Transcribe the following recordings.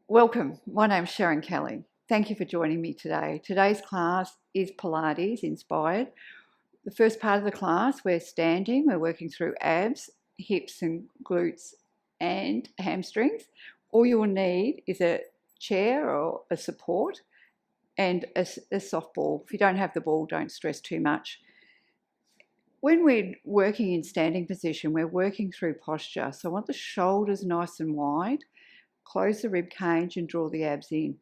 Welcome, my name's Sharon Kelly. Thank you for joining me today. Today's class is Pilates inspired. The first part of the class, we're standing, we're working through abs, hips and glutes and hamstrings. All you will need is a chair or a support and a soft ball. If you don't have the ball, don't stress too much. When we're working in standing position, we're working through posture. So I want the shoulders nice and wide. Close the rib cage and draw the abs in.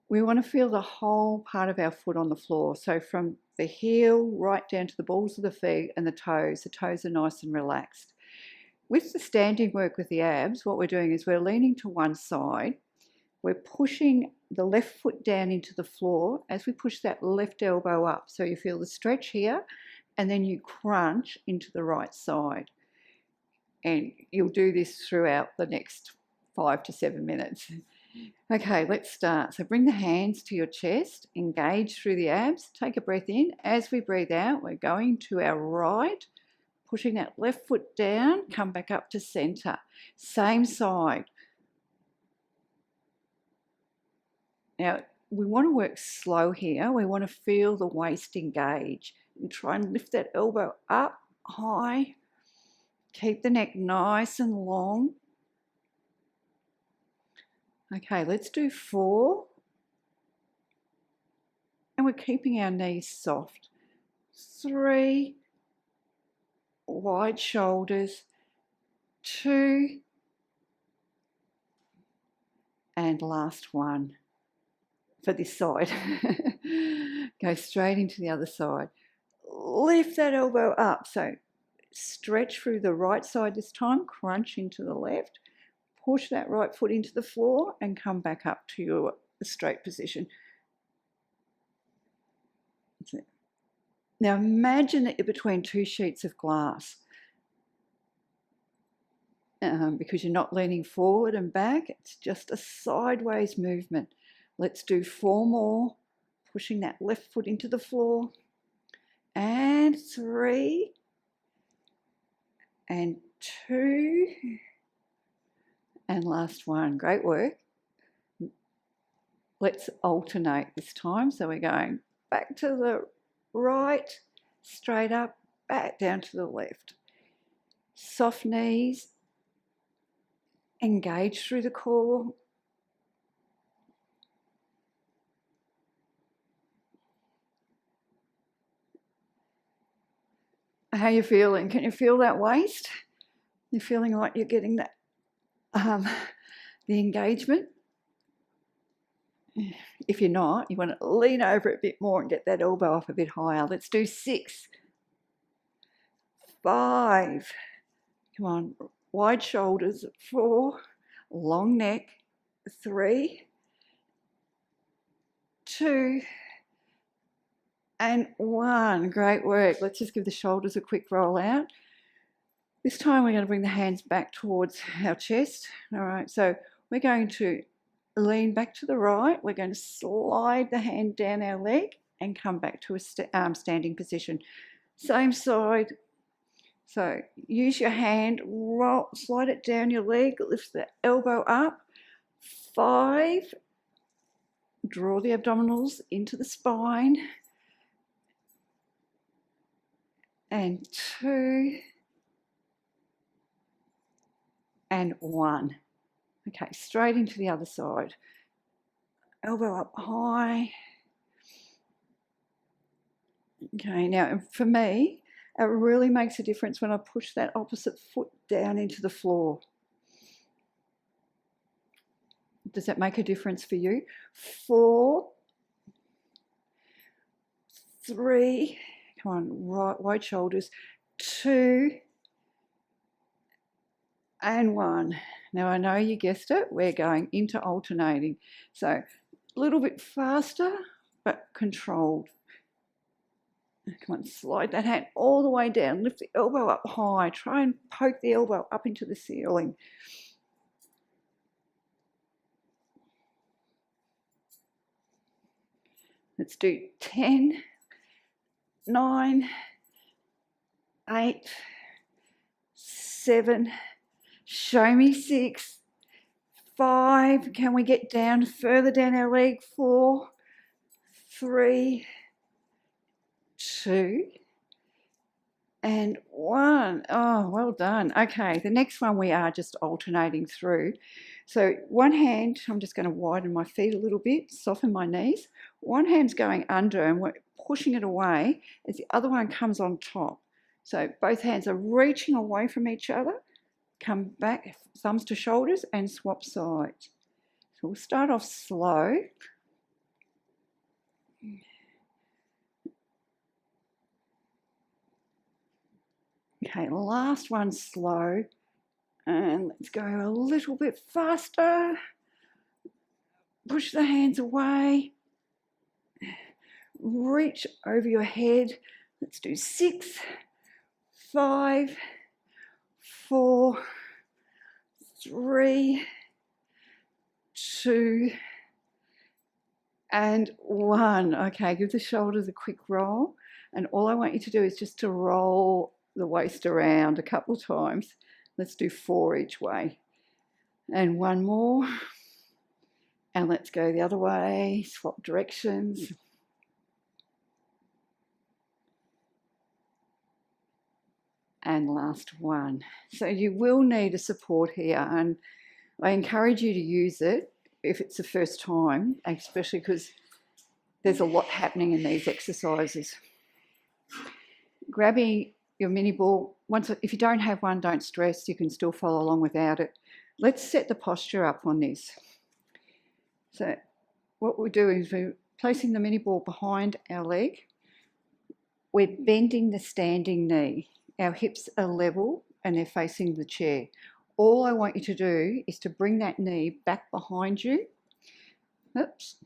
We want to feel the whole part of our foot on the floor. So from the heel right down to the balls of the feet and the toes are nice and relaxed. With the standing work with the abs, what we're doing is we're leaning to one side. We're pushing the left foot down into the floor as we push that left elbow up. So you feel the stretch here and then you crunch into the right side. And you'll do this throughout the next 5 to 7 minutes. Okay, let's start. So bring the hands to your chest, engage through the abs, take a breath in. As we breathe out, we're going to our right, pushing that left foot down, come back up to center. Same side. Now, we want to work slow here. We want to feel the waist engage and try and lift that elbow up high. Keep the neck nice and long. Okay, let's do 4. And we're keeping our knees soft. 3, wide shoulders. 2, and last one for this side. Go straight into the other side. Lift that elbow up. So stretch through the right side this time, crunch into the left. Push that right foot into the floor and come back up to your straight position. That's it. Now imagine that you're between 2 sheets of glass. Because you're not leaning forward and back, it's just a sideways movement. Let's do 4 more, pushing that left foot into the floor. And 3, and 2, and last one. Great work. Let's alternate this time. So we're going back to the right, straight up, back down to the left. Soft knees, engage through the core. How are you feeling? Can you feel that waist? You're feeling like you're getting that the engagement. If you're not, you want to lean over a bit more and get that elbow up a bit higher. Let's do 6, 5, come on, wide shoulders. 4, long neck. 3, 2, and 1. Great work. Let's just give the shoulders a quick roll out. This time we're going to bring the hands back towards our chest. All right, so we're going to lean back to the right. We're going to slide the hand down our leg and come back to a standing position. Same side. So use your hand, roll, slide it down your leg, lift the elbow up. 5, draw the abdominals into the spine. And 2, and 1. Okay, straight into the other side. Elbow up high. Okay, now for me, it really makes a difference when I push that opposite foot down into the floor. Does that make a difference for you? 4, 3, come on, right, wide shoulders. 2, and 1. Now I know you guessed it, we're going into alternating. So a little bit faster, but controlled. Come on, slide that hand all the way down, lift the elbow up high, try and poke the elbow up into the ceiling. Let's do 10, 9, 8, 7, show me 6, 5. Can we get down further down our leg? 4, 3, 2, and 1. Oh, well done. Okay, the next one we are just alternating through. So one hand, I'm just going to widen my feet a little bit, soften my knees. One hand's going under and we're pushing it away as the other one comes on top. So both hands are reaching away from each other. Come back, thumbs to shoulders, and swap sides. So we'll start off slow. Okay, last one slow. And let's go a little bit faster. Push the hands away. Reach over your head. Let's do 6, 5, 4, 3, 2, and 1. Okay, give the shoulders a quick roll. And all I want you to do is just to roll the waist around a couple of times. Let's do 4 each way. And 1 more. And let's go the other way, swap directions. And last one. So you will need a support here, and I encourage you to use it if it's the first time, especially because there's a lot happening in these exercises. Grabbing your mini ball, if you don't have one, don't stress, you can still follow along without it. Let's set the posture up on this. So what we're doing is we're placing the mini ball behind our leg. We're bending the standing knee. Our hips are level and they're facing the chair. All I want you to do is to bring that knee back behind you. Oops.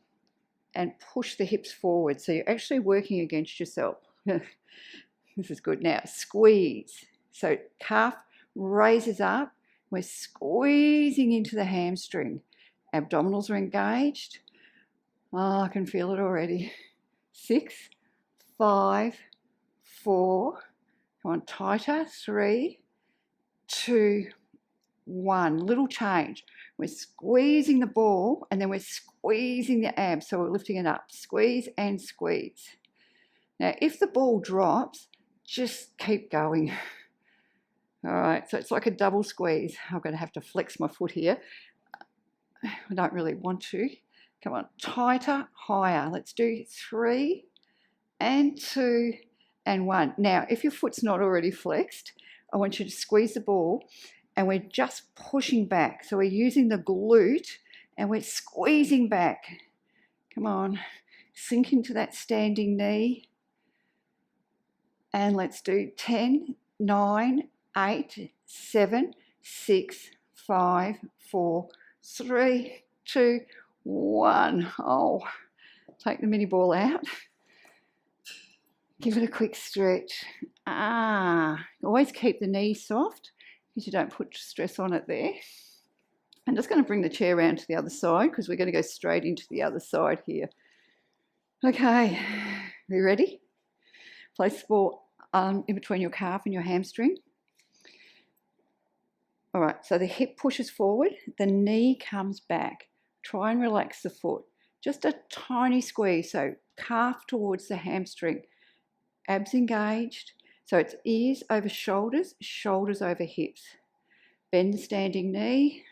And push the hips forward. So you're actually working against yourself. This is good. Now squeeze. So calf raises up. We're squeezing into the hamstring. Abdominals are engaged. Oh, I can feel it already. 6, 5, 4. Come on, tighter. 3, 2, 1. Little change. We're squeezing the ball and then we're squeezing the abs. So we're lifting it up. Squeeze and squeeze. Now, if the ball drops, just keep going. All right, so it's like a double squeeze. I'm going to have to flex my foot here. I don't really want to. Come on, tighter, higher. Let's do 3 and 2 and 1. Now, if your foot's not already flexed, I want you to squeeze the ball and we're just pushing back. So we're using the glute and we're squeezing back. Come on, sink into that standing knee. And let's do 10, 9, 8, 7, 6, 5, 4, 3, 2, 1. Oh, take the mini ball out. Give it a quick stretch. Always keep the knee soft because you don't put stress on it there. I'm just going to bring the chair around to the other side because we're going to go straight into the other side here. Okay, are you ready? Place the ball in between your calf and your hamstring. All right, so the hip pushes forward, the knee comes back. Try and relax the foot. Just a tiny squeeze, so calf towards the hamstring. Abs engaged. So it's ears over shoulders, shoulders over hips. Bend the standing knee.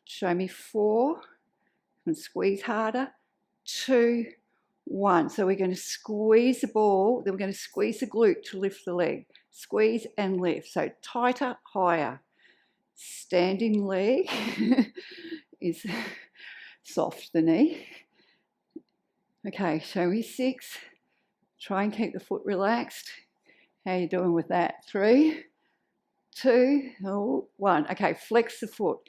Show me 4. And squeeze harder. 2, 1. So we're going to squeeze the ball, then we're going to squeeze the glute to lift the leg. Squeeze and lift. So tighter, higher. Standing leg is soft, the knee. Okay, show me 6. Try and keep the foot relaxed. How are you doing with that? 3, 2, 1. Okay, flex the foot,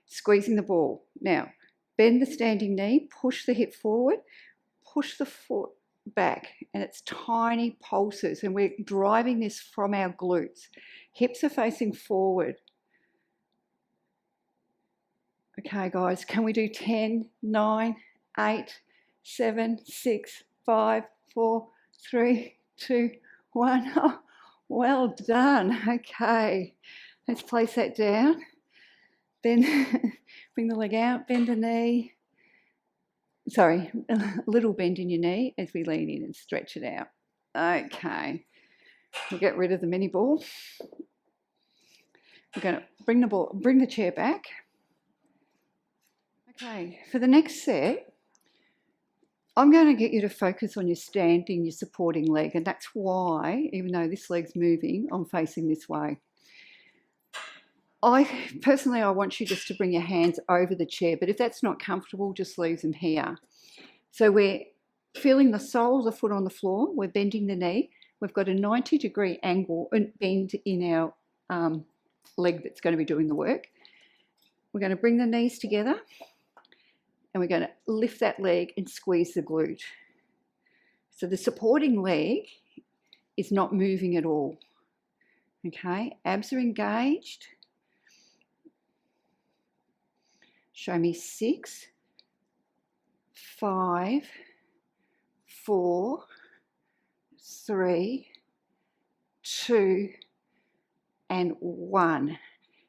squeezing the ball. Now, bend the standing knee, push the hip forward, push the foot back, and it's tiny pulses, and we're driving this from our glutes. Hips are facing forward. Okay, guys, can we do 10, 9, 8, 7, 6, 5, 4, 3, 2, 1. Oh, well done. Okay, let's place that down. Bend, bring the leg out, bend the knee. Sorry, a little bend in your knee as we lean in and stretch it out. Okay, we'll get rid of the mini ball. We're going to bring the chair back. Okay, for the next set, I'm going to get you to focus on your standing, your supporting leg, and that's why, even though this leg's moving, I'm facing this way. I want you just to bring your hands over the chair, but if that's not comfortable, just leave them here. So we're feeling the sole of the foot on the floor, we're bending the knee, we've got a 90-degree angle and bend in our leg that's going to be doing the work. We're going to bring the knees together and we're going to lift that leg and squeeze the glute. So the supporting leg is not moving at all. Okay, abs are engaged. Show me 6, 5, 4, 3, 2, and 1. Now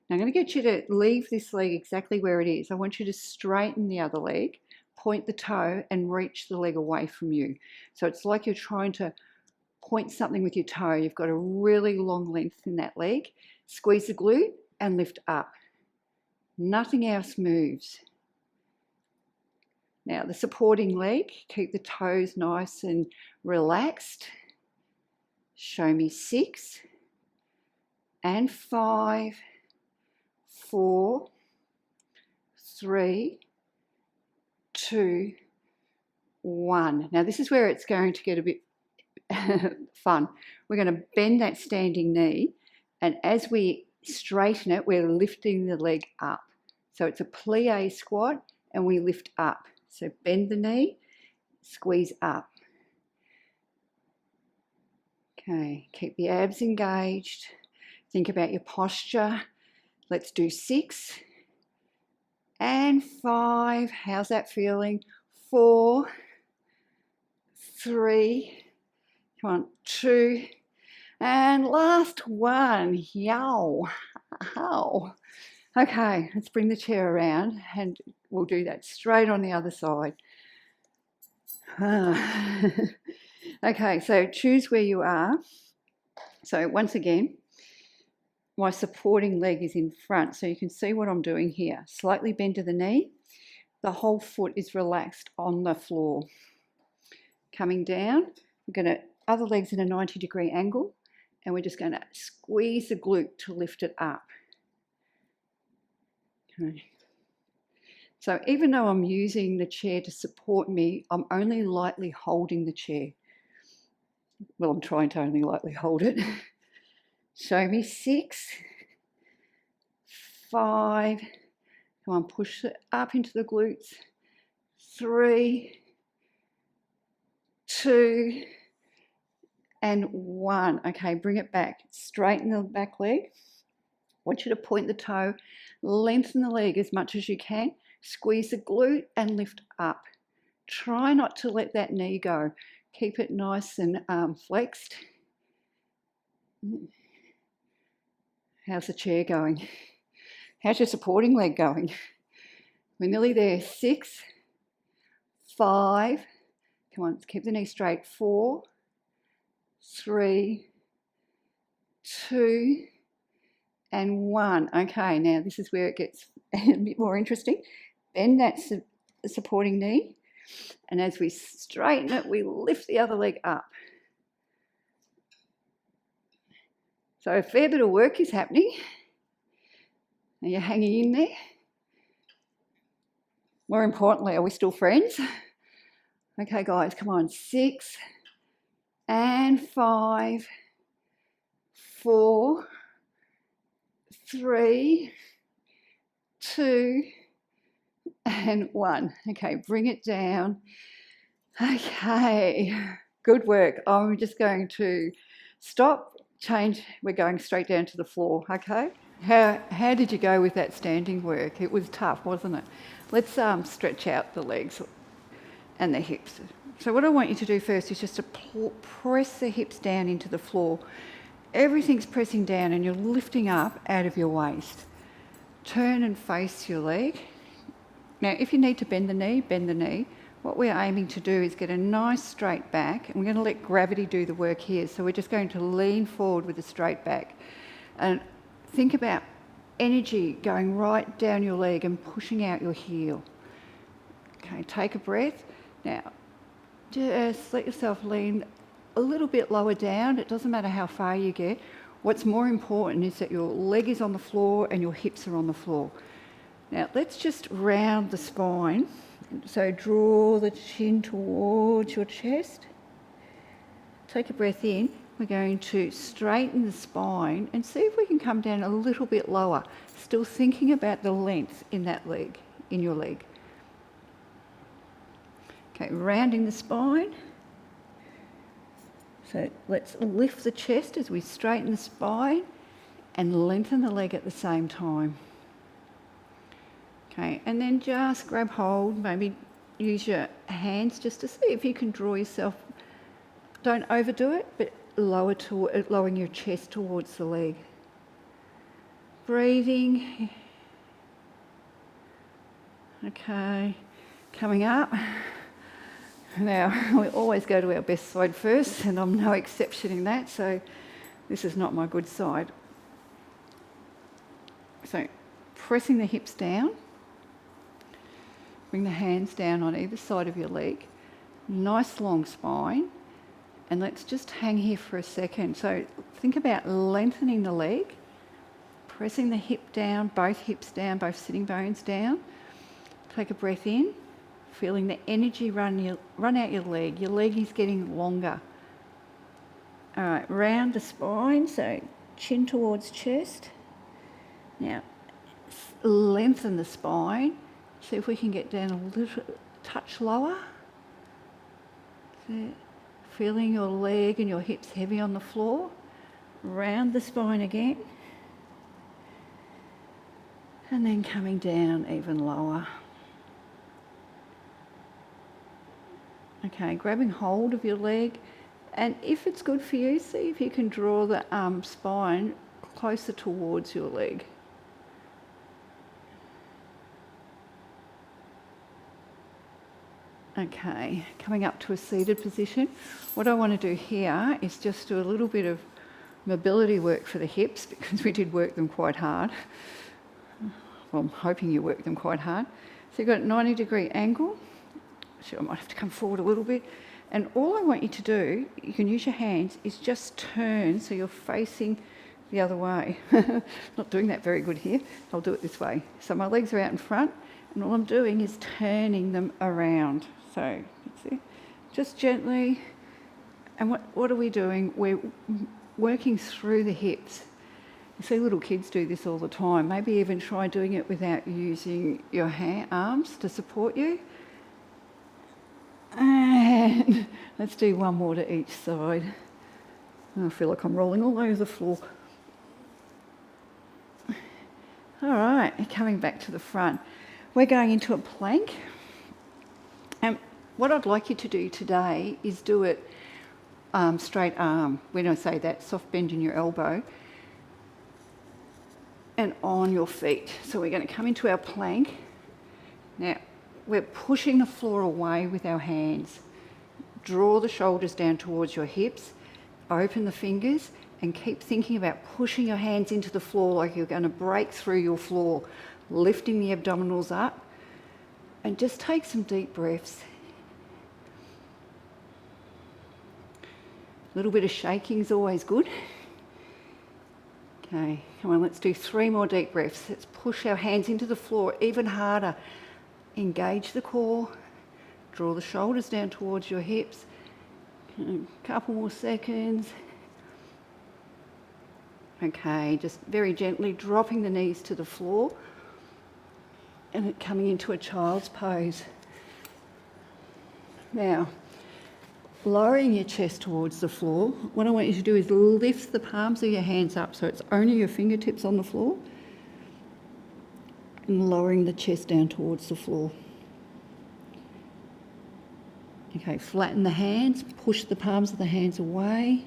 I'm going to get you to leave this leg exactly where it is. I want you to straighten the other leg, point the toe, and reach the leg away from you. So it's like you're trying to point something with your toe. You've got a really long length in that leg. Squeeze the glute and lift up. Nothing else moves. Now the supporting leg, keep the toes nice and relaxed. Show me 6 and 5, 4, 3, 2, 1. Now this is where it's going to get a bit fun. We're going to bend that standing knee, and as we straighten it, we're lifting the leg up. So it's a plie squat and we lift up. So bend the knee, squeeze up. Okay, keep the abs engaged. Think about your posture. Let's do 6 and 5. How's that feeling? 4, 3, come on, 2, and last one. Yow. Ow. Okay, let's bring the chair around and we'll do that straight on the other side. Okay, so choose where you are. So once again, my supporting leg is in front, so you can see what I'm doing here. Slightly bend to the knee. The whole foot is relaxed on the floor. Coming down, we're going to, other legs in a 90-degree angle, and we're just going to squeeze the glute to lift it up. Okay. So even though I'm using the chair to support me, I'm only lightly holding the chair. Well, I'm trying to only lightly hold it. Show me 6, 5, come on, push it up into the glutes, 3, 2, and 1. Okay, bring it back. Straighten the back leg. I want you to point the toe, lengthen the leg as much as you can, squeeze the glute and lift up. Try not to let that knee go. Keep it nice and flexed. How's the chair going? How's your supporting leg going? We're nearly there. 6, 5, come on, keep the knee straight. 4, 3, 2, and 1. Okay, now this is where it gets a bit more interesting. Bend that supporting knee, and as we straighten it, we lift the other leg up. So a fair bit of work is happening. Are you hanging in there? More importantly, are we still friends? Okay, guys, come on. 6 and 5, 4, 3, 2, and 1. Okay, bring it down. Okay, good work. I'm just going to stop, change. We're going straight down to the floor, okay? How did you go with that standing work? It was tough, wasn't it? Let's stretch out the legs and the hips. So what I want you to do first is just to press the hips down into the floor. Everything's pressing down and you're lifting up out of your waist. turn and face your leg. Now, if you need to bend the knee, bend the knee. What we're aiming to do is get a nice straight back, and we're going to let gravity do the work here. So we're just going to lean forward with a straight back. And think about energy going right down your leg and pushing out your heel. Okay, take a breath. Now, just let yourself lean a little bit lower down. It doesn't matter how far you get. What's more important is that your leg is on the floor and your hips are on the floor. Now, let's just round the spine. So draw the chin towards your chest. Take a breath in. We're going to straighten the spine and see if we can come down a little bit lower. Still thinking about the length in that leg, in your leg. Okay, rounding the spine. So let's lift the chest as we straighten the spine and lengthen the leg at the same time. Okay, and then just grab hold, maybe use your hands just to see if you can draw yourself. Don't overdo it, but lowering your chest towards the leg. Breathing. Okay, coming up. Now, we always go to our best side first, and I'm no exception in that, so this is not my good side. So, pressing the hips down. Bring the hands down on either side of your leg. Nice long spine. And let's just hang here for a second. So think about lengthening the leg, pressing the hip down, both hips down, both sitting bones down. Take a breath in, feeling the energy run out your leg. Your leg is getting longer. All right, round the spine, so chin towards chest. Now, lengthen the spine. See if we can get down a little touch lower. So, feeling your leg and your hips heavy on the floor. Round the spine again. And then coming down even lower. Okay, grabbing hold of your leg. And if it's good for you, see if you can draw the spine closer towards your leg. Okay, coming up to a seated position. What I want to do here is just do a little bit of mobility work for the hips, because we did work them quite hard. Well, I'm hoping you worked them quite hard. So you've got a 90-degree angle. So I might have to come forward a little bit. And all I want you to do, you can use your hands, is just turn so you're facing the other way. Not doing that very good here. I'll do it this way. So my legs are out in front, and all I'm doing is turning them around. So, see, just gently. And what are we doing? We're working through the hips. You see little kids do this all the time. Maybe even try doing it without using your arms to support you. And let's do one more to each side. I feel like I'm rolling all over the floor. All right, coming back to the front. We're going into a plank. And what I'd like you to do today is do it straight arm. When I say that, soft bend in your elbow and on your feet. So we're going to come into our plank. Now, we're pushing the floor away with our hands. Draw the shoulders down towards your hips, open the fingers, and keep thinking about pushing your hands into the floor like you're going to break through your floor, lifting the abdominals up, and just take some deep breaths. A little bit of shaking is always good. Okay, come on, let's do 3 more deep breaths. Let's push our hands into the floor even harder. Engage the core, draw the shoulders down towards your hips. A couple more seconds. Okay, just very gently dropping the knees to the floor and coming into a child's pose. Now, lowering your chest towards the floor, what I want you to do is lift the palms of your hands up so it's only your fingertips on the floor, and lowering the chest down towards the floor. Okay, flatten the hands, push the palms of the hands away,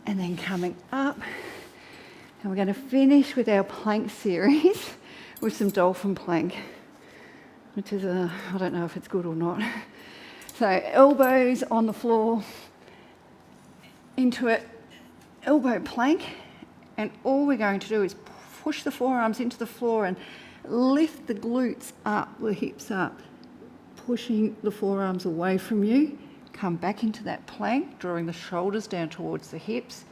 and then coming up, And we're going to finish with our plank series with some dolphin plank, which is I don't know if it's good or not. So elbows on the floor, into it, elbow plank, and all we're going to do is push the forearms into the floor and lift the glutes up, the hips up, pushing the forearms away from you. Come back into that plank, drawing the shoulders down towards the hips,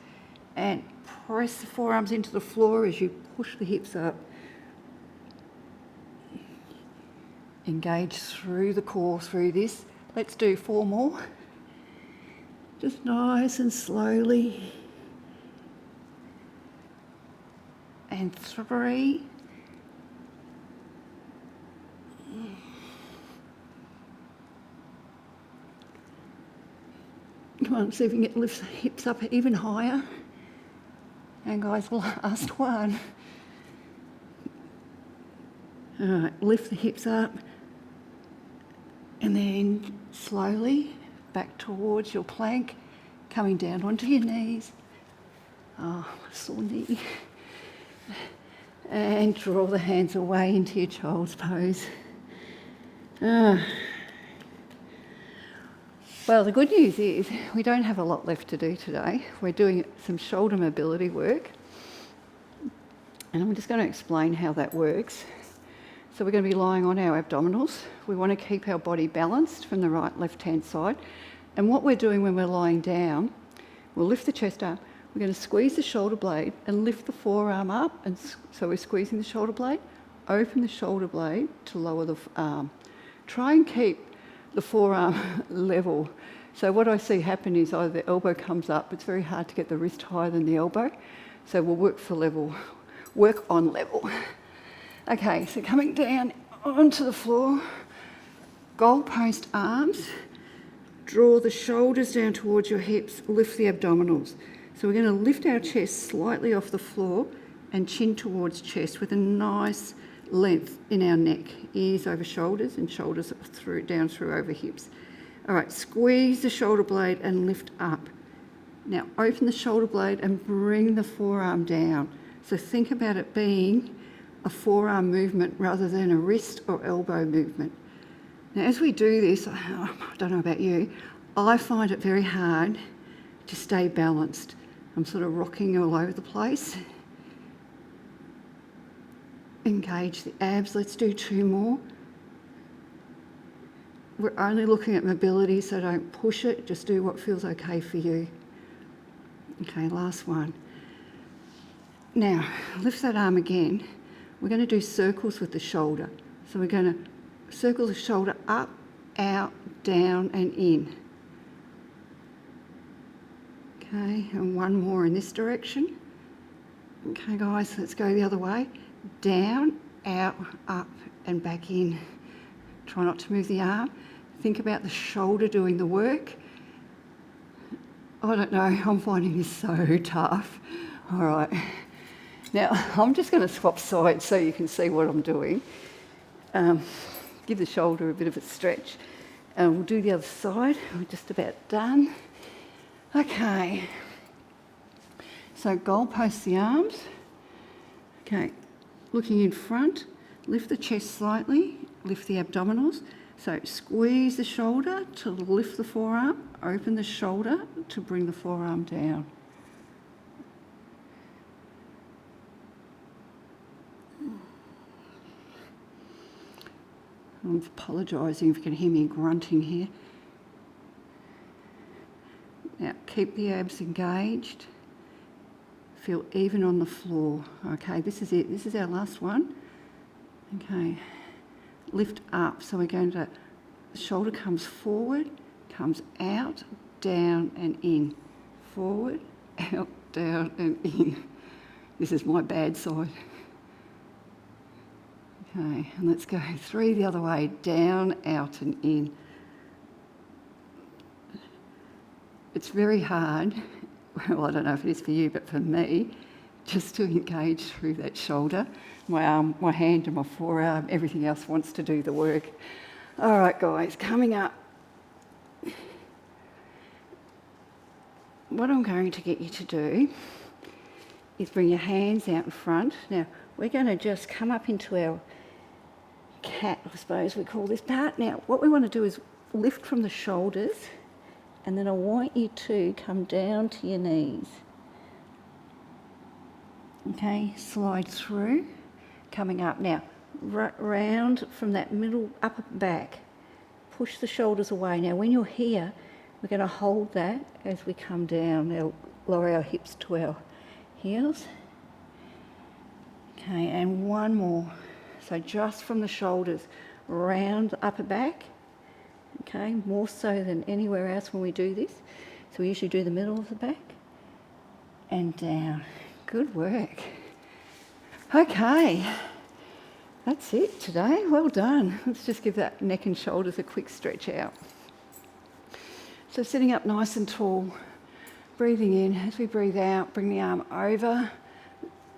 and press the forearms into the floor as you push the hips up. Engage through the core through this. Let's do 4 more. Just nice and slowly. And 3. Come on, see if you can lift the hips up even higher. And guys, last one. All right, lift the hips up. And then slowly back towards your plank, coming down onto your knees. Oh, sore knee. And draw the hands away into your child's pose. Well, the good news is we don't have a lot left to do today. We're doing some shoulder mobility work. And I'm just going to explain how that works. So we're going to be lying on our abdominals. We want to keep our body balanced from the right, left-hand side. And what we're doing when we're lying down, we'll lift the chest up. We're going to squeeze the shoulder blade and lift the forearm up. And so we're squeezing the shoulder blade, open the shoulder blade to lower the arm. Try and keep the forearm level. So what I see happen is either the elbow comes up, it's very hard to get the wrist higher than the elbow. So we'll work on level. Okay, so coming down onto the floor, goalpost arms, draw the shoulders down towards your hips, lift the abdominals. So we're going to lift our chest slightly off the floor and chin towards chest with a nice length in our neck, ears over shoulders and shoulders down through over hips. All right, squeeze the shoulder blade and lift up. Now open the shoulder blade and bring the forearm down. So think about it being a forearm movement rather than a wrist or elbow movement. Now as we do this, I don't know about you, I find it very hard to stay balanced. I'm sort of rocking all over the place. Engage the abs. Let's do 2 more. We're only looking at mobility, so don't push it. Just do what feels okay for you. Okay, last one. Now, lift that arm again. We're going to do circles with the shoulder. So we're going to circle the shoulder up, out, down, and in. Okay, and 1 more in this direction. Okay, guys, let's go the other way. Down, out, up, and back in. Try not to move the arm. Think about the shoulder doing the work. I don't know, I'm finding this so tough. All right. Now, I'm just going to swap sides so you can see what I'm doing. Give the shoulder a bit of a stretch. And we'll do the other side. We're just about done. Okay. So goalpost the arms. Okay. Looking in front, lift the chest slightly, lift the abdominals. So squeeze the shoulder to lift the forearm, open the shoulder to bring the forearm down. I'm apologising if you can hear me grunting here. Now keep the abs engaged. Feel even on the floor. Okay, this is it. This is our last one. Okay, lift up. So we're going to, the shoulder comes forward, comes out, down and in. Forward, out, down and in. This is my bad side. Okay, and let's go 3 the other way. Down, out and in. It's very hard. Well, I don't know if it is for you, but for me, just to engage through that shoulder. My arm, my hand and my forearm, everything else wants to do the work. All right, guys, coming up. What I'm going to get you to do is bring your hands out in front. Now, we're going to just come up into our cat, I suppose we call this part. Now, what we want to do is lift from the shoulders, and then I want you to come down to your knees. Okay, slide through, coming up. Now, round from that middle upper back. Push the shoulders away. Now, when you're here, we're going to hold that as we come down. Now, lower our hips to our heels. Okay, and one more. So just from the shoulders, round the upper back. Okay, more so than anywhere else when we do this. So we usually do the middle of the back and down. Good work. Okay, that's it today. Well done. Let's just give that neck and shoulders a quick stretch out. So sitting up nice and tall, breathing in. As we breathe out, bring the arm over,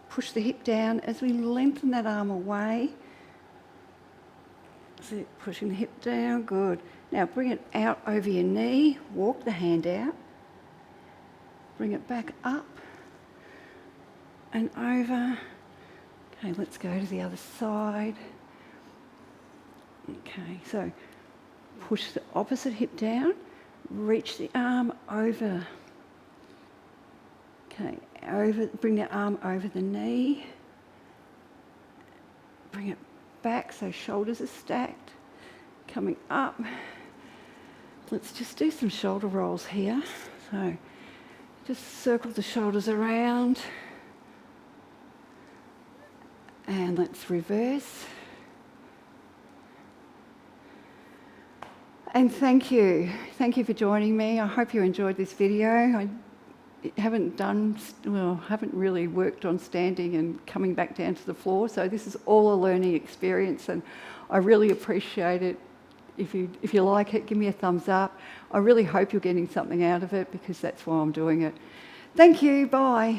push the hip down. As we lengthen that arm away, so pushing the hip down, good. Now bring it out over your knee, walk the hand out, bring it back up and over. Okay, let's go to the other side. Okay, so push the opposite hip down, reach the arm over. Okay, bring the arm over the knee. Bring it back so shoulders are stacked. Coming up. Let's just do some shoulder rolls here. So just circle the shoulders around. And let's reverse. And thank you. Thank you for joining me. I hope you enjoyed this video. I haven't really worked on standing and coming back down to the floor, so this is all a learning experience, and I really appreciate it. If you like it, give me a thumbs up. I really hope you're getting something out of it, because that's why I'm doing it. Thank you. Bye.